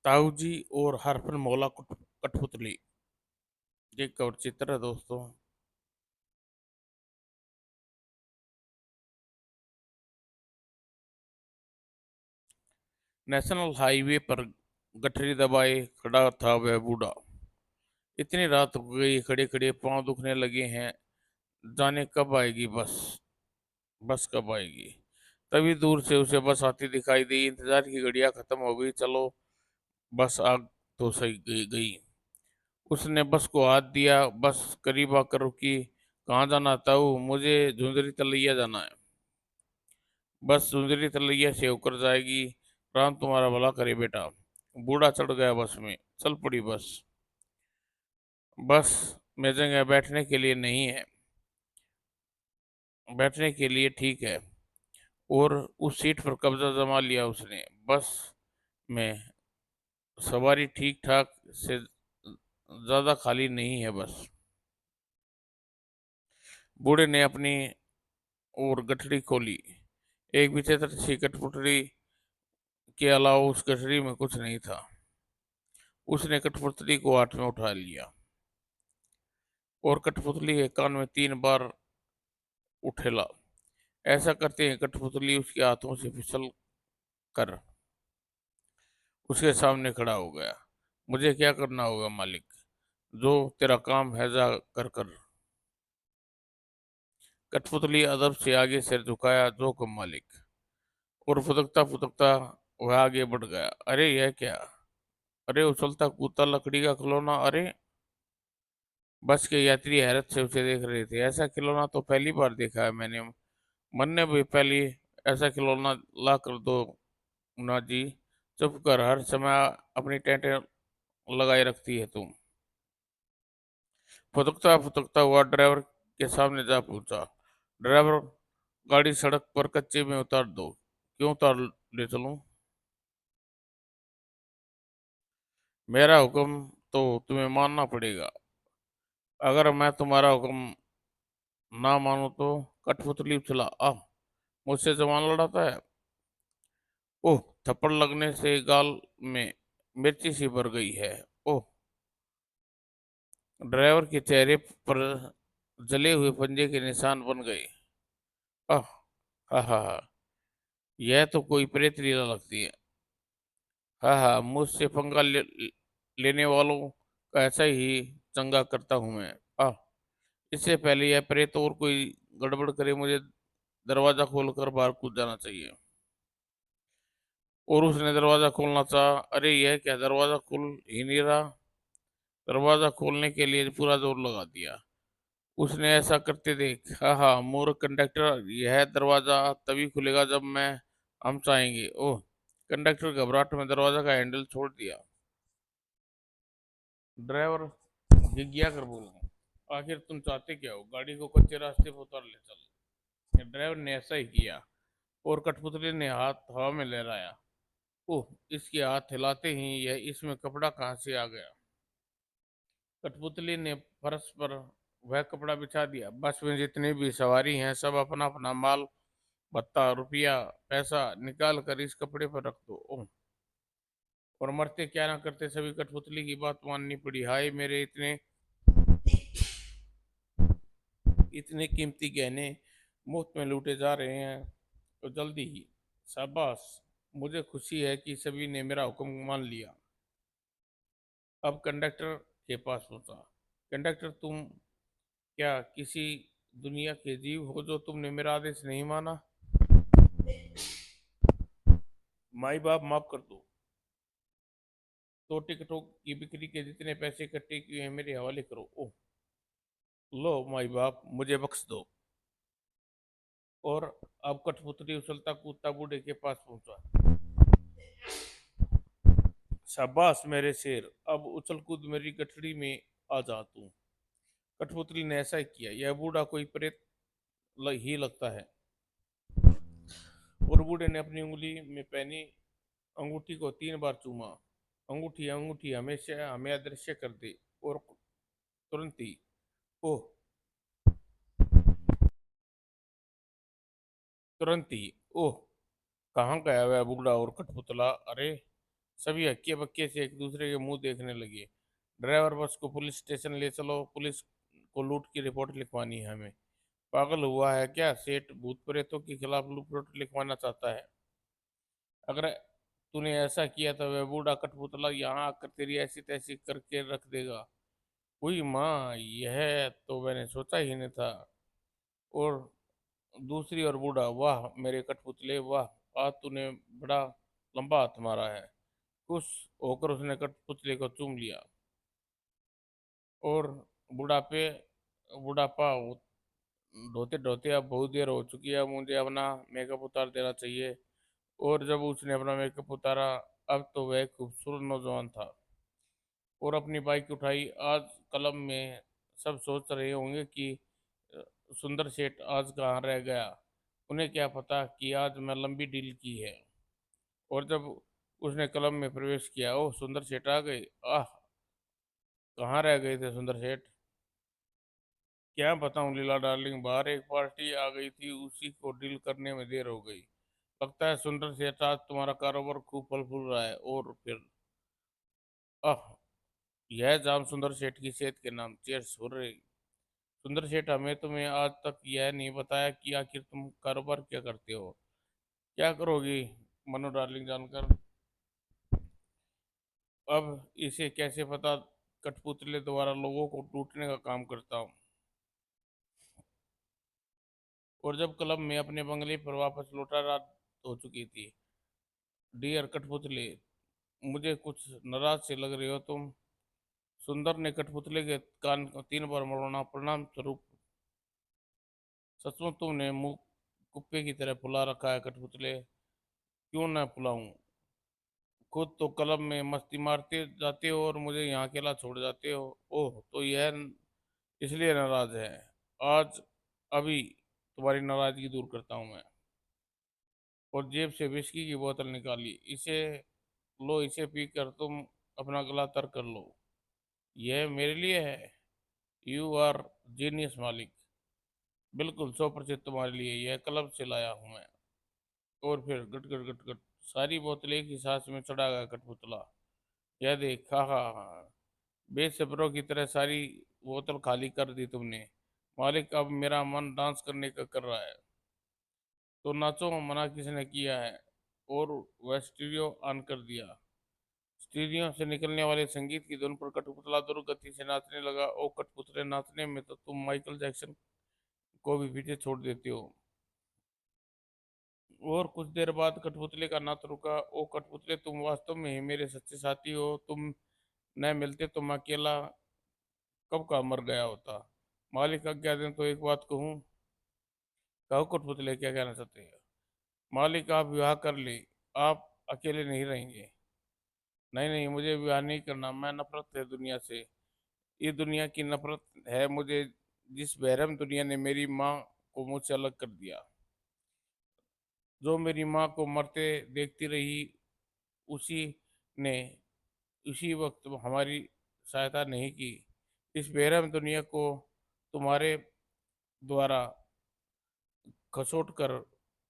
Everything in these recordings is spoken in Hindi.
ताऊ जी और हरफनमौला कठपुतली। ये कवर चित्र है दोस्तों। नेशनल हाईवे पर गठरी दबाए खड़ा था वह बूढ़ा। इतनी रात हो गई, खड़े खड़े पांव दुखने लगे हैं। जाने कब आएगी बस। बस कब आएगी। तभी दूर से उसे बस आती दिखाई दी। इंतजार की घड़ियां खत्म हो गई। चलो बस आ तो सही गई। उसने बस को हाथ दिया। बस करीब आकर रुकी। कहाँ जाना ताऊ? मुझे झुंझुरी तलैया जाना है। बस झुंझुरी तलैया से होकर जाएगी। राम तुम्हारा भला करे बेटा। बूढ़ा चढ़ गया बस में। चल पड़ी बस। बस में जगह बैठने के लिए नहीं है। बैठने के लिए ठीक है। और उस सीट पर कब्जा जमा लिया उसने। बस में सवारी ठीक ठाक से ज्यादा खाली नहीं है बस। बूढ़े ने अपनी और गठड़ी खोली। एक विचित्र सी कठपुतली के अलावा उस गठरी में कुछ नहीं था। उसने कठपुतली को हाथ में उठा लिया और कठपुतली के कान में 3 बार उठेला। ऐसा करते ही कठपुतली उसके हाथों से फिसल कर उसके सामने खड़ा हो गया। मुझे क्या करना होगा मालिक? जो तेरा काम है जा कर कर। कठपुतली अदब से आगे सिर झुकाया। जो कम मालिक। और फुदकता फुदकता वह आगे बढ़ गया। अरे यह क्या? अरे उछलता कूदता लकड़ी का खिलौना। अरे बस के यात्री हैरत से उसे देख रहे थे। ऐसा खिलौना तो पहली बार देखा है मैंने। मन ने भी पहली ऐसा खिलौना ला कर दो ना जी। चुप कर, हर समय अपनी टेंटे लगाए रखती है तुम। फुदकता फुदकता हुआ ड्राइवर के सामने जा पहुंचा। ड्राइवर, गाड़ी सड़क पर कच्चे में उतार दो। क्यों उतार ले चलूं? मेरा हुक्म तो तुम्हें मानना पड़ेगा। अगर मैं तुम्हारा हुक्म ना मानो तो। कठपुतली उछला। मुझसे जवान लड़ाता है। ओह, थप्पड़ लगने से गाल में मिर्ची सी भर गई है। ओह। ड्राइवर के चेहरे पर जले हुए पंजे के निशान बन गए। आह, हा हा हा। यह तो कोई प्रेत लीला लगती है। हाँ हाँ, मुझसे पंगा लेने वालों का ऐसा ही चंगा करता हूं मैं। आह। इससे पहले यह प्रेत और कोई गड़बड़ करे, मुझे दरवाजा खोलकर बाहर कूद जाना चाहिए। और उसने दरवाजा खोलना चाहा। अरे यह क्या, दरवाजा खुल ही नहीं रहा। दरवाजा खोलने के लिए पूरा जोर लगा दिया। उसने ऐसा करते देख। हाँ हाँ मूर्ख कंडक्टर, यह दरवाजा तभी खुलेगा जब मैं हम चाहेंगे। ओह। कंडक्टर घबराहट में दरवाजा का हैंडल छोड़ दिया। ड्राइवर जिज्ञा कर बोला, आखिर तुम चाहते क्या हो? गाड़ी को कच्चे रास्ते पर उतार ले चल। ड्राइवर ने ऐसा ही किया और कठपुतली ने हाथ हवा में लहराया। ओह, इसके हाथ हिलाते ही यह इसमें कपड़ा कहाँ से आ गया? कठपुतली ने फर्श पर वह कपड़ा बिछा दिया। बस में जितने भी सवारी हैं सब अपना अपना माल भत्ता रुपया पैसा निकाल कर इस कपड़े पर रख दो। ओह। और मरते क्या ना करते सभी कठपुतली की बात माननी पड़ी। हाय मेरे इतने इतने कीमती गहने मुफ्त में लूटे जा रहे हैं तो जल्दी ही। शाबाश। मुझे खुशी है कि सभी ने मेरा हुक्म मान लिया। अब कंडक्टर के पास पहुंचा। कंडक्टर, तुम क्या किसी दुनिया के जीव हो जो तुमने मेरा आदेश नहीं माना? माई बाप माफ कर दो। तो टिकटों की बिक्री के जितने पैसे इकट्ठे किए हैं मेरे हवाले करो। ओह। लो माई बाप, मुझे बख्श दो। और अब कठपुतली उछलता कूदता बूढ़े के पास पहुंचा। शाबाश मेरे शेर, अब उछल कूद मेरी गठरी में आ जा तू। कठपुतली ने ऐसा ही किया। यह बूढ़ा कोई प्रेत ही लगता है। और बूढ़े ने अपनी उंगली में पहनी अंगूठी को 3 बार चूमा। अंगूठी अंगूठी हमेशा हमें अदृश्य कर दे। और तुरंत ही। ओह। तुरंत ही। ओह। कहाँ गया वह बूढ़ा और कठपुतला? अरे सभी हक्के बक्के से एक दूसरे के मुंह देखने लगे। ड्राइवर, बस को पुलिस स्टेशन ले चलो, पुलिस को लूट की रिपोर्ट लिखवानी है हमें। पागल हुआ है क्या? सेठ भूत प्रेतों के खिलाफ रिपोर्ट लिखवाना चाहता है? अगर तूने ऐसा किया तो वह बूढ़ा कठपुतला यहाँ आकर तेरी ऐसी तैसी करके रख देगा। हुई माँ, यह तो मैंने सोचा ही नहीं था। और दूसरी ओर बूढ़ा, वाह मेरे कठपुतले वाह, आज तूने बड़ा लंबा हाथ मारा है। खुश होकर उसने कठपुतले को चूम लिया। और बुढ़ापे बुढ़ापा ढोते ढोते अब बहुत देर हो चुकी है, मुझे अपना मेकअप उतार देना चाहिए। और जब उसने अपना मेकअप उतारा, अब तो वह खूबसूरत नौजवान था और अपनी बाइक उठाई। आज कलम में सब सोच रहे होंगे कि अ, सुंदर सेठ आज कहाँ रह गया। उन्हें क्या पता कि आज मैं लंबी डील की है। और जब उसने कलम में प्रवेश किया, ओह सुंदर सेठ आ गए। आह, कहाँ रह गए थे सुंदर सेठ? क्या बताऊं लीला डार्लिंग, बाहर एक पार्टी आ गई थी, उसी को डील करने में देर हो गई। लगता है सुंदर सेठ आज तुम्हारा कारोबार खूब फल फूल रहा है। और फिर आह, यह जाम सुंदर सेठ की सेहत के नाम। चीयर्स हो रही। सुंदर सेठ, हमें तुम्हें आज तक यह नहीं बताया कि आखिर तुम कारोबार क्या करते हो। क्या करोगी मनो डार्लिंग जानकर? अब इसे कैसे पता? कठपुतले द्वारा लोगों को लूटने का काम करता हूँ। और जब क्लब में अपने बंगले पर वापस लौटा, रात हो चुकी थी। डियर कठपुतले, मुझे कुछ नाराज से लग रहे हो तुम। सुंदर ने कठपुतले के कान को 3 बार मरोड़ा। प्रणाम स्वरूप। सचमुच तुमने मुंह कुत्ते की तरह फुला रखा है कठपुतले। क्यों ना फुलाऊं? खुद तो क्लब में मस्ती मारते जाते हो और मुझे यहाँ अकेला छोड़ जाते हो। ओह, तो यह इसलिए नाराज है। आज अभी तुम्हारी नाराजगी दूर करता हूँ मैं। और जेब से विस्की की बोतल निकाली। इसे लो, इसे पीकर तुम अपना गला तर कर लो। यह मेरे लिए है। यू आर जीनियस मालिक। बिल्कुल 100% तुम्हारे लिए, यह क्लब से लाया हूँ मैं। और फिर गट गट गट गट सारी बोतल एक ही सांस में चढ़ा गया कठपुतला। यह देख, हा हा हा, बेसब्रों की तरह सारी बोतल खाली कर दी तुमने। मालिक, अब मेरा मन डांस करने का कर रहा है। तो नाचो, मना किसने किया है? और वह स्टीरियो ऑन कर दिया। स्टीरियो से निकलने वाले संगीत की धुन पर कठपुतला दुर्गति से नाचने लगा। ओ कठपुतले, नाचने में तो तुम माइकल जैक्सन को भी पीछे छोड़ देते हो। और कुछ देर बाद कठपुतले का नाच रुका। ओ कठपुतले, तुम वास्तव में ही मेरे सच्चे साथी हो। तुम न मिलते तो मैं अकेला कब का मर गया होता। मालिक आज्ञा दें तो एक बात कहूँ? कहो कठपुतले, क्या कहना चाहते हैं? मालिक, आप विवाह कर ले, आप अकेले नहीं रहेंगे। नहीं नहीं, मुझे विवाह नहीं करना। मैं नफरत है दुनिया से। ये दुनिया की नफरत है मुझे, जिस बहरम दुनिया ने मेरी माँ को मुझसे अलग कर दिया। जो मेरी माँ को मरते देखती रही, उसी ने उसी वक्त हमारी सहायता नहीं की। इस बेरहम दुनिया को तुम्हारे द्वारा खसोट कर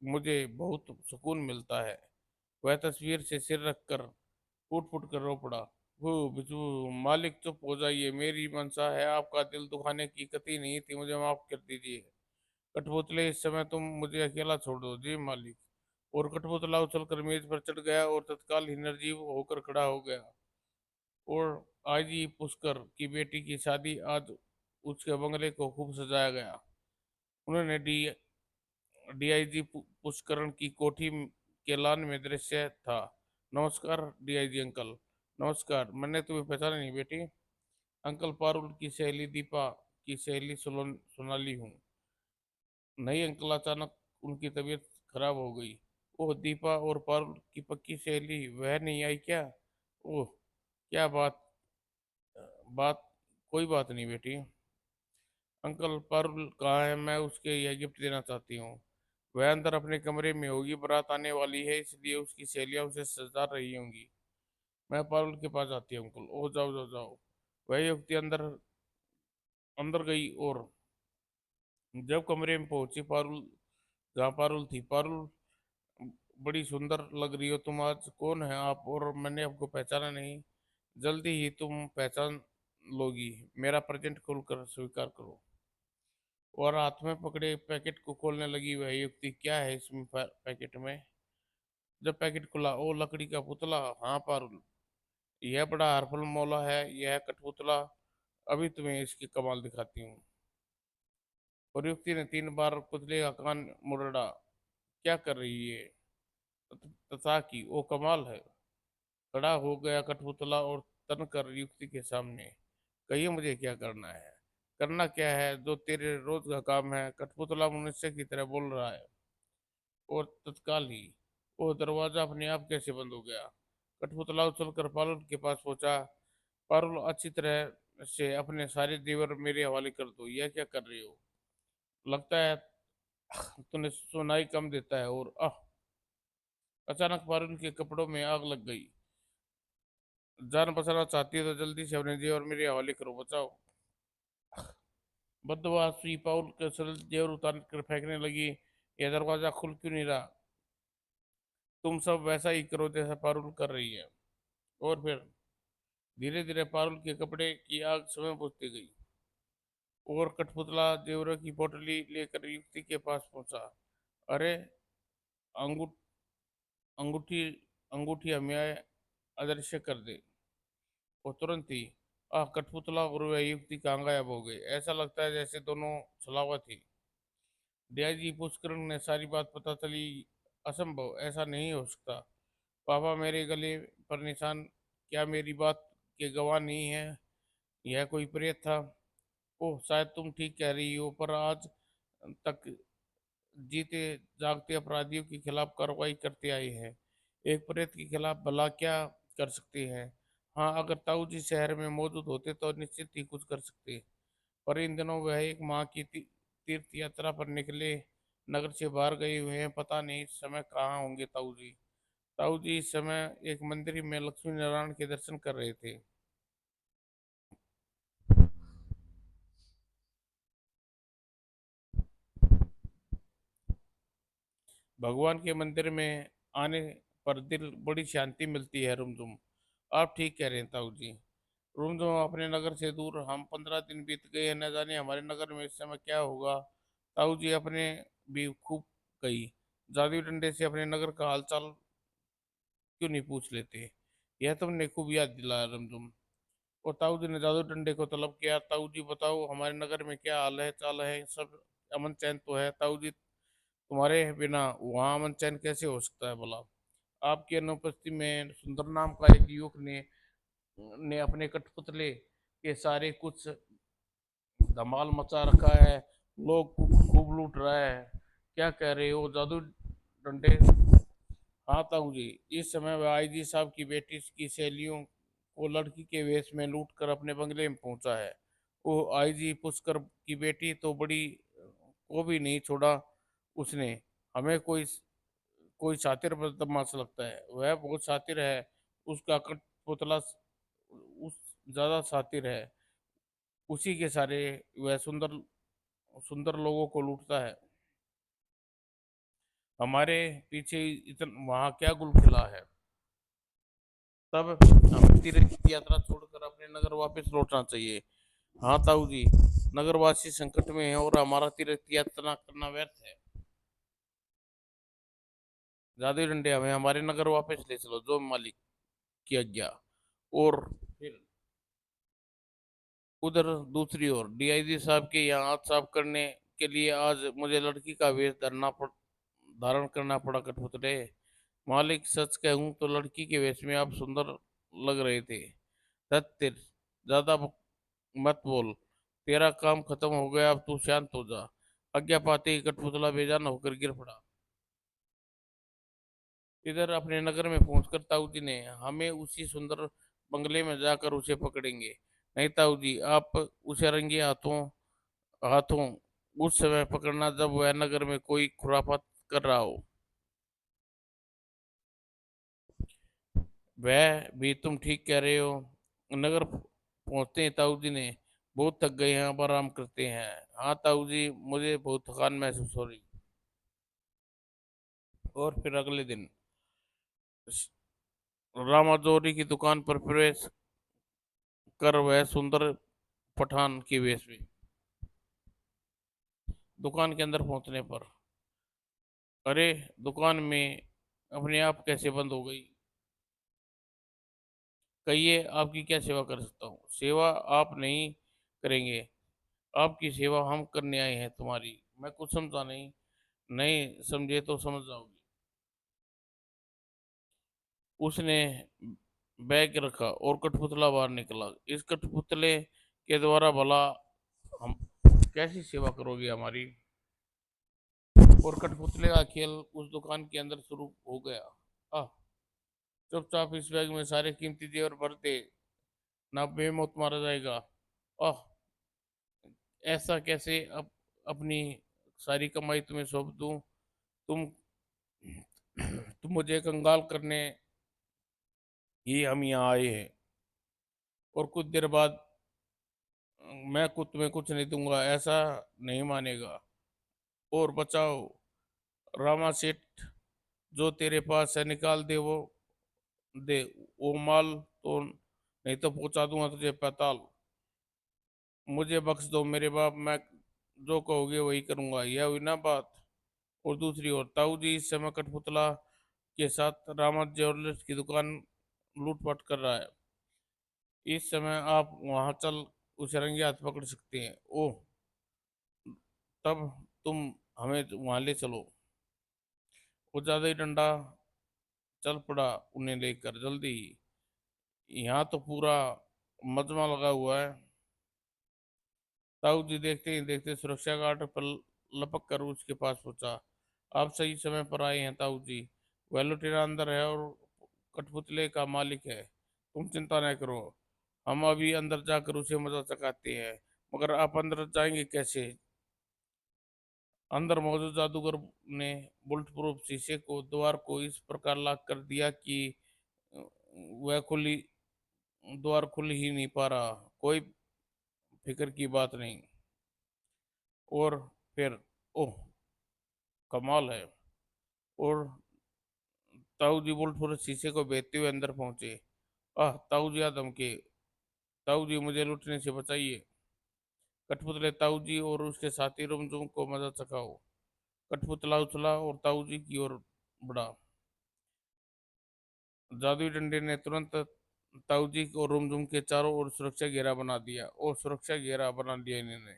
मुझे बहुत सुकून मिलता है। वह तस्वीर से सिर रखकर फूट फूट कर रो पड़ा। वो बिजू, मालिक चुप हो जाइए, मेरी मंशा है आपका दिल दुखाने की कतई नहीं थी, मुझे माफ कर दीजिए। कठपुतले, इस समय तुम मुझे अकेला छोड़ दो। जी मालिक। और कठपुतला उछलकर मेज पर चढ़ गया और तत्काल ही निर्जीव होकर खड़ा हो गया। और आज ही पुष्कर की बेटी की शादी, आज उसके बंगले को खूब सजाया गया। उन्होंने डीआईजी पुष्करण की कोठी के लान में दृश्य था। नमस्कार डीआईजी अंकल। नमस्कार, मैंने तुम्हें पहचाना नहीं बेटी। अंकल, पारुल की सहेली दीपा की सहेली सोनाली हूँ। नहीं अंकल, अचानक उनकी तबीयत खराब हो गई। ओह, दीपा और पारुल की पक्की सहेली वह नहीं आई क्या? ओह, क्या बात कोई बात नहीं बेटी। अंकल, पारुल कहाँ है? मैं उसके यह गिफ्ट देना चाहती हूँ। वह अंदर अपने कमरे में होगी, बारात आने वाली है इसलिए उसकी सहेलियां उसे सजा रही होंगी। मैं पारुल के पास जाती हूँ अंकल। ओ जाओ जाओ जाओ। वह युवती अंदर अंदर गई। और जब कमरे में पहुंची, पारुल जहाँ पारुल थी, पारुल बड़ी सुंदर लग रही हो तुम आज। कौन है आप? और मैंने आपको पहचाना नहीं। जल्दी ही तुम पहचान लोगी। मेरा प्रेजेंट खोलकर स्वीकार करो। और हाथ में पकड़े पैकेट को खोलने लगी वह युक्ति। क्या है इसमें पैकेट में? जब पैकेट खुला, ओ लकड़ी का पुतला। हाँ पारुल, यह बड़ा हरफल मौला है यह कठपुतला। अभी तुम्हें इसकी कमाल दिखाती हूँ। और युक्ति ने 3 बार पुतले का कान मुरड़ा। क्या कर रही है? तथा की ओ कमाल है। खड़ा हो गया कठपुतला और तन कर युक्ति के सामने। कहिए मुझे क्या करना है? करना क्या है जो तेरे रोज का काम है? कठपुतला मनुष्य की तरह बोल रहा है। और तत्काल ही वो दरवाजा अपने आप कैसे बंद हो गया? कठपुतला उछलकर पारुल के पास पहुंचा। पारुल, अच्छी तरह से अपने सारे जेवर मेरे हवाले कर दो। यह क्या कर रही हो? लगता है तूने सुनाई कम देता है। और अचानक पारुल के कपड़ों में आग लग गई। जान बचाना चाहती है तो जल्दी से अपने जेवर मेरे हवाले करो, बचाओ। बदमाश हुई पाउल के सरल जेवर उतार कर फेंकने लगी। यह दरवाजा खुल क्यों नहीं रहा? तुम सब वैसा ही करो जैसा पारुल कर रही है। और फिर धीरे धीरे पारुल के कपड़े की आग समय बुझती गई। और कठपुतला जेवरों की पोटली लेकर युक्ति के पास पहुंचा। अरे, अंगूठ अंगूठी अंगूठी हमें अदृश्य कर दे। और तुरंत ही कठपुतला और वह युक्ति कहाँ गायब हो गए। ऐसा लगता है जैसे दोनों छलावा थी। डीआईजी पुष्करण ने सारी बात पता चली। असंभव, ऐसा नहीं हो सकता। पापा, मेरे गले पर निशान क्या मेरी बात के गवाह नहीं है? यह कोई प्रेत था? ओह, शायद तुम ठीक कह रही हो, पर आज तक जीते जागते अपराधियों के खिलाफ कार्रवाई करते आए हैं। एक प्रेत के खिलाफ भला क्या कर सकते हैं? हाँ, अगर ताऊ जी शहर में मौजूद होते तो निश्चित ही कुछ कर सकते। पर इन दिनों वह एक माँ की तीर्थ यात्रा पर निकले, नगर से बाहर गए हुए हैं। पता नहीं इस समय कहाँ होंगे ताऊ जी। ताऊ जी इस समय एक मंदिर में लक्ष्मी नारायण के दर्शन कर रहे थे। भगवान के मंदिर में आने पर दिल बड़ी शांति मिलती है रुमझुम। आप ठीक कह रहे हैं ताऊ जी। रुमझुम, अपने नगर से दूर हम 15 दिन बीत गए हैं, न जाने हमारे नगर में इस समय क्या होगा। ताऊ जी अपने भी खूब कही। जादुई डंडे से अपने नगर का हालचाल क्यों नहीं पूछ लेते? यह तुमने खूब याद दिलाया रुमझुम। और ताऊ जी ने जादू डंडे को तलब किया। ताऊ जी बताओ, हमारे नगर में क्या हाल है चाल है? सब अमन चैन तो है ताऊ जी? तुम्हारे बिना वहाँ अमन चैन कैसे हो सकता है भला? आपकी अनुपस्थिति में सुंदर नाम का एक युवक ने अपने कठपुतले के सारे कुछ धमाल मचा रखा है। लोग खूब लूट रहा है। क्या कह रहे हो? जादू डंडे? हाँ ताऊ जी, इस समय वह आईजी साहब की बेटी की सहेलियों को लड़की के वेश में लूट कर अपने बंगले में पहुंचा है। वो आईजी पुष्कर की बेटी तो बड़ी को भी नहीं छोड़ा उसने। हमें कोई शातिर बदमाश लगता है। वह बहुत शातिर है। उसका कठपुतला उस ज्यादा शातिर है। उसी के सारे वह सुंदर सुंदर लोगों को लूटता है। हमारे पीछे इतना वहाँ क्या गुल खिला है? तब हमें तीर्थ की यात्रा छोड़कर अपने नगर वापस लौटना चाहिए। हाँ ताऊ जी, नगरवासी संकट में है और हमारा तीर्थ यात्रा करना व्यर्थ है। जादुई डंडे, हमें हमारे नगर वापस ले चलो, जो मालिक की आज्ञा। और फिर उधर दूसरी ओर डीआईजी साहब के यहाँ हाथ साफ करने के लिए आज मुझे लड़की का वेश धारण करना पड़ा। कठपुतले मालिक, सच कहूं तो लड़की के वेश में आप सुंदर लग रहे थे। सत्य, ज्यादा मत बोल। तेरा काम खत्म हो गया, अब तू शांत हो जा। आज्ञा पाते ही कठपुतला बेजान होकर गिर पड़ा। इधर अपने नगर में पहुंचकर ताऊ जी ने हमें उसी सुंदर बंगले में जाकर उसे पकड़ेंगे। नहीं ताऊ जी, आप उसे रंगे हाथों हाथों उस समय पकड़ना जब वह नगर में कोई खुराफात कर रहा हो। वह भी तुम ठीक कह रहे हो। नगर पहुंचते हैं ताऊ जी ने। बहुत थक गए हैं, अब आराम करते हैं। हाँ ताऊ जी, मुझे बहुत थकान महसूस हो रही। और फिर अगले दिन रामाजोरी की दुकान पर प्रवेश कर वह सुंदर पठान के वेश में दुकान के अंदर पहुंचने पर, अरे दुकान में अपने आप कैसे बंद हो गई? कहिए आपकी क्या सेवा कर सकता हूँ? सेवा आप नहीं करेंगे, आपकी सेवा हम करने आए हैं तुम्हारी। मैं कुछ समझा नहीं, नहीं समझे तो समझ जाओगी। उसने बैग रखा और कठपुतला बाहर निकला। इस कठपुतले के द्वारा भला हम कैसी सेवा करोगे हमारी? और कठपुतले का खेल उस दुकान के अंदर शुरू हो गया। आह, चुपचाप इस बैग में सारे कीमती जेवर भर दे, ना बेमौत मारा जाएगा। आह, ऐसा कैसे अपनी सारी कमाई तुम्हें सौंप दूं? तुम तुम मुझे कंगाल करने ही हम यहाँ आए हैं। और कुछ देर बाद मैं कुछ तुम्हें कुछ नहीं दूंगा, ऐसा नहीं मानेगा। और बचाओ रामा सेठ, जो तेरे पास है निकाल दे, वो दे वो माल, तो नहीं तो पहुंचा दूंगा तुझे पाताल। मुझे बख्श दो मेरे बाप, मैं जो कहोगे वही करूंगा। यह हुई ना बात। और दूसरी ओर ताऊ जी इस समय कठपुतला के साथ रामा ज्वेलर्स की दुकान लूटपाट कर रहा है। इस समय आप वहां चल उसे रंगे हाथ पकड़ सकते हैं। ओह, तब तुम हमें वहां ले चलो। वो ज्यादा ही डंडा चल पड़ा उन्हें लेकर जल्दी ही। यहाँ तो पूरा मजमा लगा हुआ है। ताऊ जी देखते ही देखते सुरक्षा गार्ड पर लपक कर उसके पास पहुंचा। आप सही समय पर आए हैं ताऊ जी, वह लुटेरा अंदर है और कठपुतले का मालिक है। तुम चिंता न करो, हम अभी अंदर जाकर उसे मजा चखाते हैं। मगर आप अंदर जाएंगे कैसे? अंदर मौजूद जादूगर ने बुलेट प्रूफ शीशे को द्वार को इस प्रकार लॉक कर दिया कि अ, वह खुली द्वार खुल ही नहीं पा रहा। कोई फिक्र की बात नहीं। और फिर ओह, कमाल है। और ताऊ जी बुलेट प्रूफ शीशे को भेदते हुए अंदर पहुंचे। आह, ताऊ जी आदम के, ताऊ जी मुझे लूटने से बचाइए। कठपुतले ताऊ जी और उसके साथी रुमझुम को मजा चखाओ। कठपुतला उछला और ताऊ जी की ओर बढ़ा। जादुई डंडे ने तुरंत ताऊ जी और रुमझुम के चारों ओर सुरक्षा घेरा बना दिया। और सुरक्षा घेरा बना दिया इन्होंने।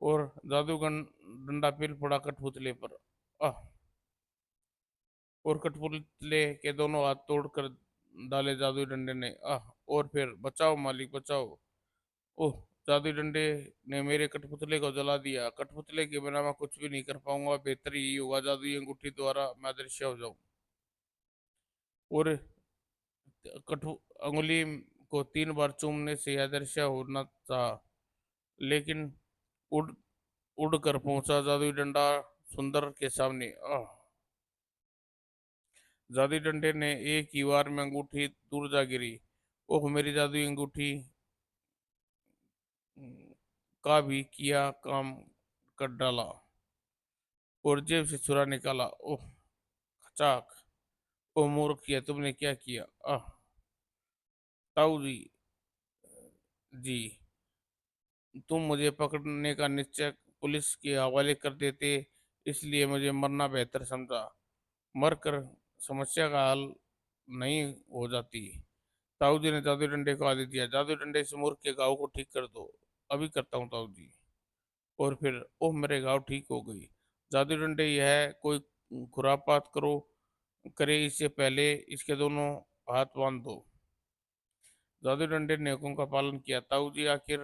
और जादूगन डंडा फिर पड़ा कठपुतले पर। आह, और कठपुतले के दोनों हाथ तोड़कर डाले जादुई डंडे ने। आह, और फिर बचाओ मालिक बचाओ। ओह, जादुई डंडे ने मेरे कठपुतले को जला दिया। कठपुतले के बिना मैं कुछ भी नहीं कर पाऊंगा। बेहतर यही होगा जादुई अंगूठी द्वारा मैं अदृश्य हो जाऊं। और कठु अंगुली को 3 बार चूमने से यह अदृश्य होना था, लेकिन उड़ उड़ कर पहुंचा जादुई डंडा सुंदर के सामने। आह, जादुई डंडे ने एक ही बार में अंगूठी दूर जा गिरी। ओह, मेरी जादुई अंगूठी का भी किया काम कर डाला। और जेब से छुरा निकाला। ओह, खचाक। ओह मूर्ख किया, तुमने क्या किया? आह, ताऊ जी, जी तुम मुझे पकड़ने का निश्चय पुलिस के हवाले कर देते, इसलिए मुझे मरना बेहतर समझा। मर कर समस्या का हल नहीं हो जाती। ताऊ जी ने जादू डंडे को आदेश दिया, जादू डंडे से मूर्ख के घाव को ठीक कर दो। अभी करता हूँ ताऊ जी। और फिर ओह, मेरे घाव ठीक हो गई। जादू डंडे, यह कोई खुरापात करो करे इससे पहले इसके दोनों हाथ बांध दो। जादू डंडे ने हुक्म का पालन किया। ताऊ जी आखिर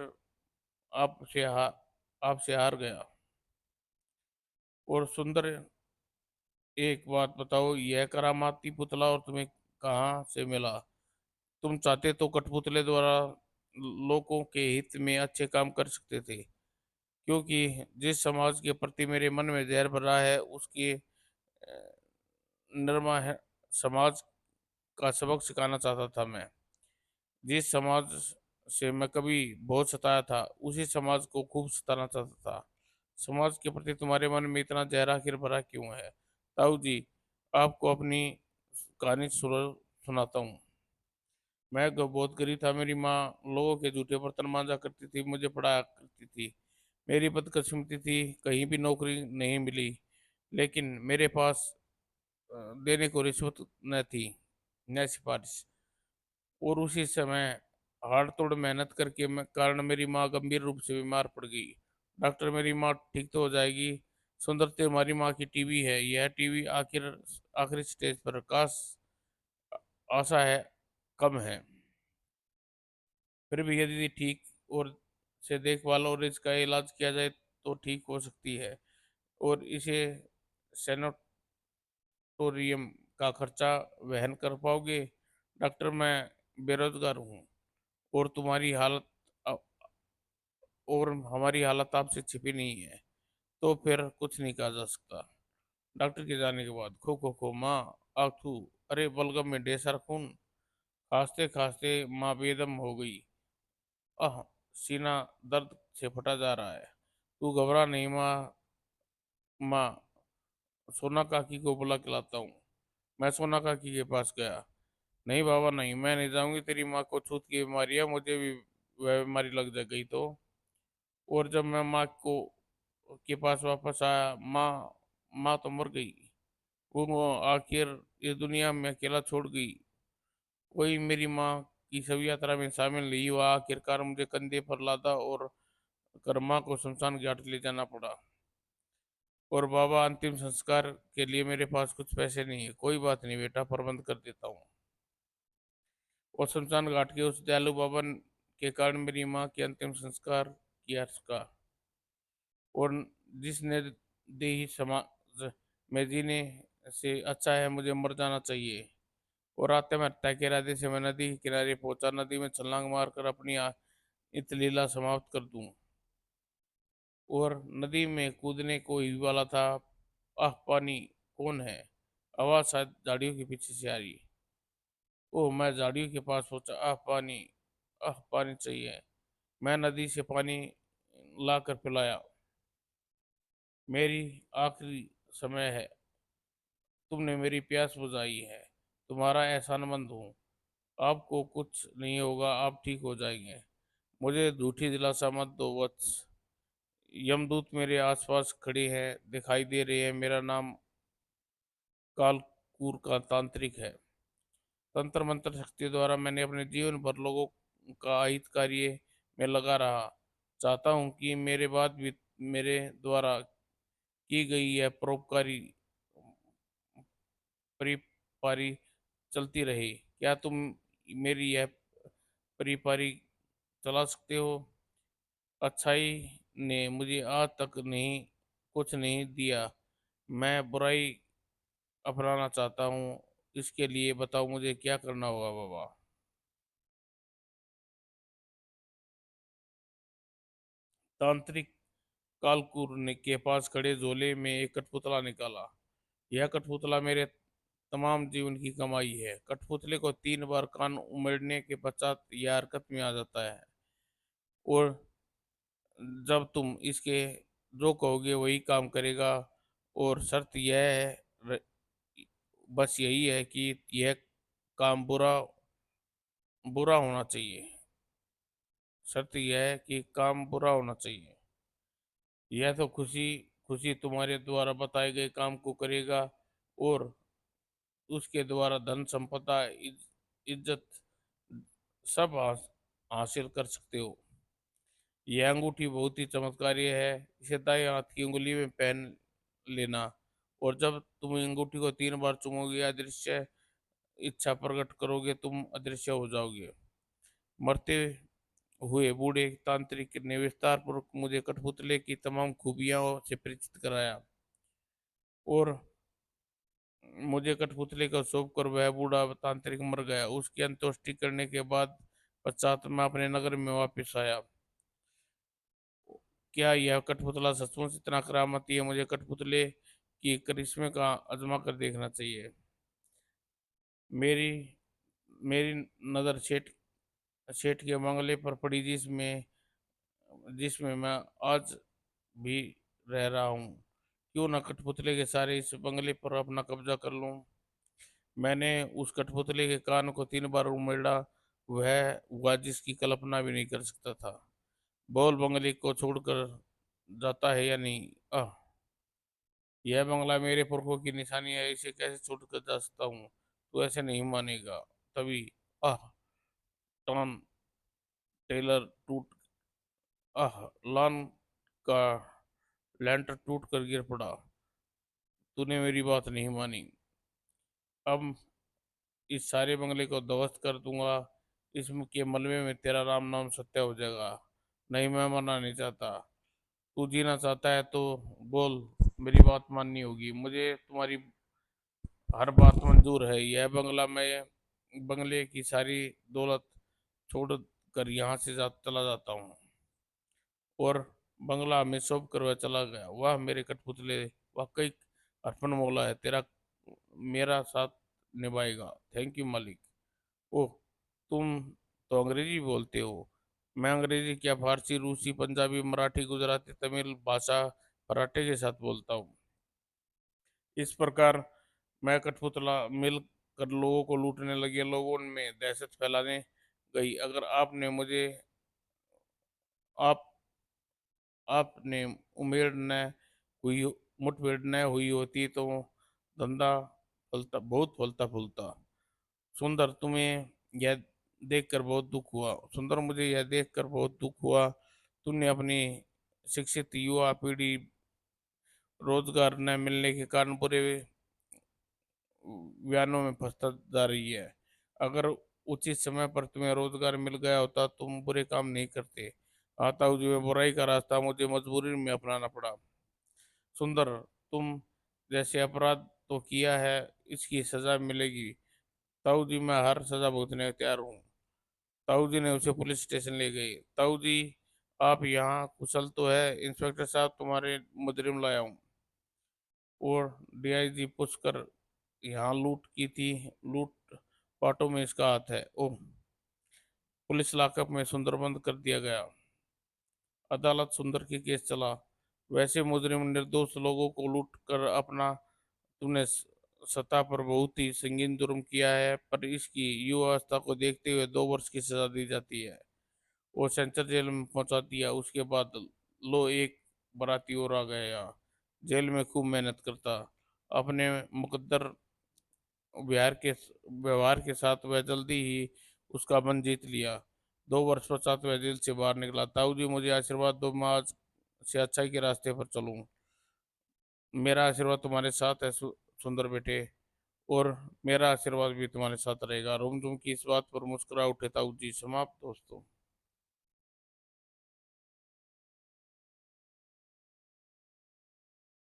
आपसे हा, आपसे हार गया। और सुंदर, एक बात बताओ, यह करामाती पुतला और तुम्हें कहाँ से मिला? तुम चाहते तो कठपुतले द्वारा लोगों के हित में अच्छे काम कर सकते थे, क्योंकि जिस समाज के प्रति मेरे मन में जहर भरा है उसके निर्मा है समाज का सबक सिखाना चाहता था मैं। जिस समाज से मैं कभी बहुत सताया था उसी समाज को खूब सताना चाहता था। समाज के प्रति तुम्हारे मन में इतना जहर आखिर भरा क्यों है? ताऊ जी, आपको अपनी कहानी सुनाता हूँ। मैं बहुत गरीब था। मेरी माँ लोगों के जूठे बर्तन मांजा करती थी, मुझे पढ़ाया करती थी। मेरी बदकिस्मती थी, कहीं भी नौकरी नहीं मिली। लेकिन मेरे पास देने को रिश्वत न थी, न सिफारिश। और उसी समय हाड़ तोड़ मेहनत करके कारण मेरी माँ गंभीर रूप से बीमार पड़ गई। डॉक्टर, मेरी माँ ठीक तो हो जाएगी। सुंदरते हमारी माँ की टीवी है, यह टीवी आखिरी स्टेज पर, काश आशा है कम है। फिर भी यदि ठीक और से देखभाल और इसका इलाज किया जाए तो ठीक हो सकती है। और इसे सैनिटोरियम का खर्चा वहन कर पाओगे? डॉक्टर, मैं बेरोजगार हूँ और तुम्हारी हालत अ- और हमारी हालत आपसे छिपी नहीं है, तो फिर कुछ नहीं कहा जा सकता। डॉक्टर के जाने के बाद खो खो खो माँ, आथू, अरे बलगम में ढेर सारा खून। खांसते खांसते माँ बेदम हो गई। आह, सीना दर्द से फटा जा रहा है। तू घबरा नहीं माँ, माँ, सोना काकी को बुला के लाता हूँ। मैं सोना काकी के पास गया। नहीं बाबा नहीं, मैं नहीं जाऊंगी। तेरी माँ को छूत की बीमारी है, मुझे भी वह बीमारी लग जा गई तो। और जब मैं माँ को के पास वापस आया, माँ माँ तो मर गई। वो आखिर इस दुनिया में अकेला छोड़ गई। कोई मेरी माँ की शव यात्रा में शामिल नहीं हुआ। आखिरकार मुझे कंधे पर लादा और कर माँ को शमशान घाट ले जाना पड़ा। और बाबा, अंतिम संस्कार के लिए मेरे पास कुछ पैसे नहीं है। कोई बात नहीं बेटा, प्रबंध कर देता हूँ। और शमशान घाट के उस दयालु बाबा के कारण मेरी माँ के अंतिम संस्कार किया सका। और जिसने देही समाज में जीने से अच्छा है मुझे मर जाना चाहिए। और आते में हत्या के इरादे से मैं नदी के किनारे पहुंचा। नदी में छलांग मारकर अपनी इत लीला समाप्त कर दूं। और नदी में कूदने को ही वाला था। आह पानी, कौन है? आवाज शायद झाड़ियों के पीछे से आ रही। ओह, मैं झाड़ियों के पास पहुंचा। आह पानी चाहिए। मैं नदी से पानी लाकर पिलाया। मेरी आखिरी समय है, तुमने मेरी प्यास बुझाई है, तुम्हारा एहसानमंद हूँ। आपको कुछ नहीं होगा, आप ठीक हो जाएंगे। मुझे झूठी दिलासा मत दो वत्स। यमदूत मेरे आसपास खड़े हैं, दिखाई दे रहे हैं। मेरा नाम कालकूर का तांत्रिक है। तंत्र मंत्र शक्ति द्वारा मैंने अपने जीवन भर लोगों का हित कार्य में लगा रहा। चाहता हूँ कि मेरे बाद भी मेरे द्वारा की गई यह परोपकारी परिपारी चलती रहे। क्या तुम मेरी यह परिपारी चला सकते हो? अच्छाई ने मुझे आज तक नहीं कुछ नहीं दिया। मैं बुराई अपनाना चाहता हूँ। इसके लिए बताओ मुझे क्या करना होगा बाबा। तांत्रिक कालकूर ने के पास खड़े झोले में एक कठपुतला निकाला। यह कठपुतला मेरे तमाम जीवन की कमाई है। कठपुतले को 3 बार कान उमड़ने के पश्चात यह हरकत में आ जाता है। और जब तुम इसके जो कहोगे वही काम करेगा। और शर्त यह है, बस यही है कि यह काम बुरा बुरा होना चाहिए। शर्त यह है कि काम बुरा होना चाहिए। यह तो खुशी खुशी तुम्हारे द्वारा बताए गए काम को करेगा और उसके द्वारा धन संपदा इज्जत सब हासिल कर सकते हो। यह अंगूठी बहुत ही चमत्कारी है। इसे दाएं हाथ की उंगली में पहन लेना। और जब तुम अंगूठी को 3 बार चुमोगे, अदृश्य इच्छा प्रकट करोगे, तुम अदृश्य हो जाओगे। मरते हुए बूढ़े तांत्रिक ने विस्तार पूर्वक मुझे कठपुतले की तमाम खूबियों से परिचित कराया। और मुझे कठपुतली का सौंप कर वह बूढ़ा तांत्रिक मर गया। उसकी अंत्येष्टि करने के बाद पश्चात मैं अपने नगर में वापस आया। क्या यह कठपुतला सचमुच इतना करामाती है? मुझे कठपुतले की करिश्मे का आजमा कर देखना चाहिए। मेरी मेरी नज़र सेठ सेठ के बंगले पर पड़ी, जिसमें जिसमें मैं आज भी रह रहा हूँ। क्यों ना कठपुतली के सारे इस बंगले पर अपना कब्जा कर लूं। मैंने उस कठपुतली के कान को 3 बार उमेड़ा। वह हुआ जिसकी कल्पना भी नहीं कर सकता था। बोल, बंगले को छोड़कर जाता है या नहीं? आह, यह बंगला मेरे पुरखों की निशानी है, इसे कैसे छोड़कर जा सकता हूँ? तू ऐसे नहीं मानेगा। तभी आह, टॉन टेलर टूट आह लॉन का लेंटर टूट कर गिर पड़ा। तूने मेरी बात नहीं मानी। अब इस सारे बंगले को ध्वस्त कर दूंगा। के मलबे में तेरा राम नाम सत्य हो जाएगा। नहीं, मैं मरना नहीं चाहता। तू जीना चाहता है तो बोल, मेरी बात माननी होगी। मुझे तुम्हारी हर बात मंजूर है। यह बंगला, मैं बंगले की सारी दौलत छोड़ कर यहाँ से चला जाता हूँ। और बंगला में सब कर वह चला गया। वाह मेरे कठपुतले, वाकई अर्पण मौला है तेरा, मेरा साथ निभाएगा। थैंक यू मालिक। ओह, तुम तो अंग्रेजी बोलते हो। मैं अंग्रेजी क्या, फारसी, रूसी, पंजाबी, मराठी, गुजराती, तमिल भाषा पराठे के साथ बोलता हूँ। इस प्रकार मैं कठपुतला मिल कर लोगों को लूटने लगे। लोगों में दहशत फैलाने गई। अगर आप आपने उम्मीद न हुई मुठभेड़ न हुई होती तो धंधा फलता, बहुत फलता फूलता। सुंदर, तुम्हें यह देखकर बहुत दुख हुआ। सुंदर, मुझे यह देखकर बहुत दुख हुआ। तुमने अपनी शिक्षित युवा पीढ़ी रोजगार न मिलने के कारण पूरे बयानों में फंसता जा रही है। अगर उचित समय पर तुम्हें रोजगार मिल गया होता तुम बुरे काम नहीं करते। आता हूँ जो बुराई का रास्ता मुझे मजबूरी में अपनाना पड़ा। सुंदर, तुम जैसे अपराध तो किया है, इसकी सजा मिलेगी। ताऊ जी, मैं हर सजा भुगतने को तैयार हूँ। ताऊ जी ने उसे पुलिस स्टेशन ले गए। ताऊ जी, आप यहाँ कुशल तो है? इंस्पेक्टर साहब, तुम्हारे मुजरिम लाया हूँ। और डीआईजी पूछकर, यहाँ लूट की थी, लूट पाटों में इसका हाथ है। ओह, पुलिस लॉकअप में सुंदर बंद कर दिया गया। अदालत सुंदर की केस चला। वैसे मुजरिम निर्दोष लोगों को लूट कर अपना तुमने सत्ता पर बहुत ही संगीन जुर्म किया है, पर इसकी युवावस्था को देखते हुए 2 वर्ष की सजा दी जाती है। वो सेंट्रल जेल में पहुंचा दिया। उसके बाद लो, एक बराती और आ गया। जेल में खूब मेहनत करता। अपने मुकद्दर व्यवहार के साथ वह जल्दी ही उसका मन जीत लिया। 2 वर्ष पश्चात वह जेल से बाहर निकला। ताऊ जी, मुझे आशीर्वाद दो, मैं आज से अच्छाई के रास्ते पर चलूं। मेरा आशीर्वाद तुम्हारे साथ है सुंदर बेटे। और मेरा आशीर्वाद भी तुम्हारे साथ रहेगा। रोम झुम की इस बात पर मुस्कुरा उठे ताऊ जी। समाप्त दोस्तों।